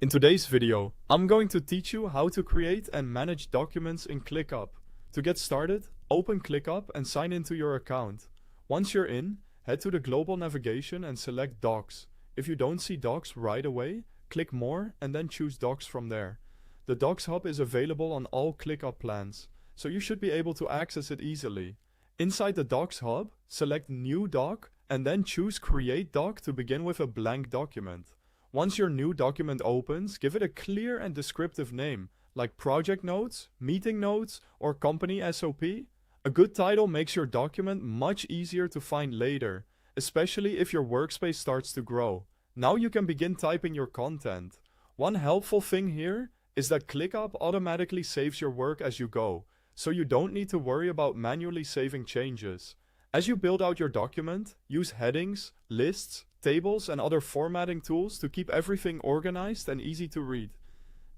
In today's video, I'm going to teach you how to create and manage documents in ClickUp. To get started, open ClickUp and sign into your account. Once you're in, head to the global navigation and select Docs. If you don't see Docs right away, click More and then choose Docs from there. The Docs Hub is available on all ClickUp plans, so you should be able to access it easily. Inside the Docs Hub, select New Doc and then choose Create Doc to begin with a blank document. Once your new document opens, give it a clear and descriptive name, like Project Notes, Meeting Notes, or Company SOP. A good title makes your document much easier to find later, especially if your workspace starts to grow. Now you can begin typing your content. One helpful thing here is that ClickUp automatically saves your work as you go, so you don't need to worry about manually saving changes. As you build out your document, use headings, lists, tables, and other formatting tools to keep everything organized and easy to read.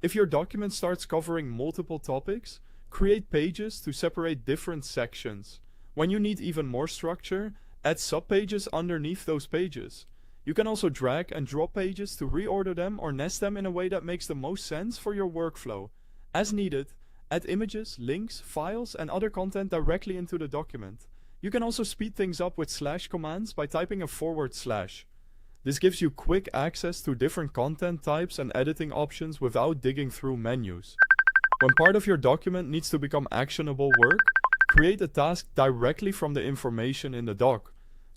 If your document starts covering multiple topics, create pages to separate different sections. When you need even more structure, add subpages underneath those pages. You can also drag and drop pages to reorder them or nest them in a way that makes the most sense for your workflow. As needed, add images, links, files, and other content directly into the document. You can also speed things up with slash commands by typing a /. This gives you quick access to different content types and editing options without digging through menus. When part of your document needs to become actionable work, create a task directly from the information in the doc.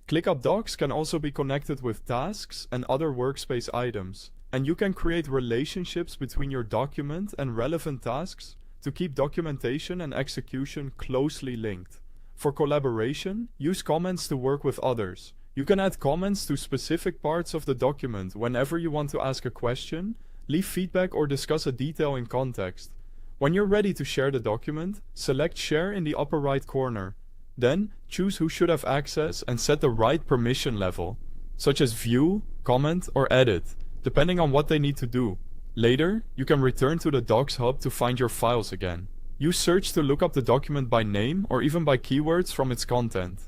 ClickUp Docs can also be connected with tasks and other workspace items, and you can create relationships between your document and relevant tasks to keep documentation and execution closely linked. For collaboration, use comments to work with others. You can add comments to specific parts of the document whenever you want to ask a question, leave feedback, or discuss a detail in context. When you're ready to share the document, select Share in the upper right corner. Then, choose who should have access and set the right permission level, such as View, Comment, or Edit, depending on what they need to do. Later, you can return to the Docs Hub to find your files again. Use Search to look up the document by name or even by keywords from its content.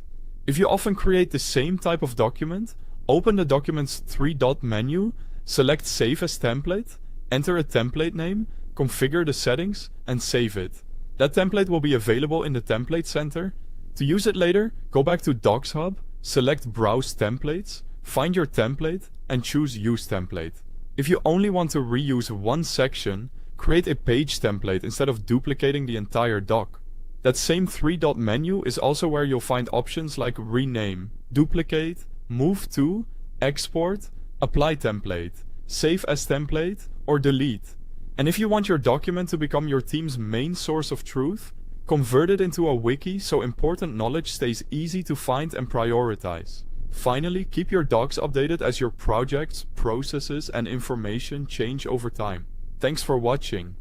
If you often create the same type of document, open the document's three-dot menu, select Save as Template, enter a template name, configure the settings, and save it. That template will be available in the Template Center. To use it later, go back to Docs Hub, select Browse Templates, find your template, and choose Use Template. If you only want to reuse one section, create a page template instead of duplicating the entire doc. That same three-dot menu is also where you'll find options like Rename, Duplicate, Move to, Export, Apply Template, Save as Template, or Delete. And if you want your document to become your team's main source of truth, convert it into a wiki so important knowledge stays easy to find and prioritize. Finally, keep your docs updated as your projects, processes, and information change over time. Thanks for watching.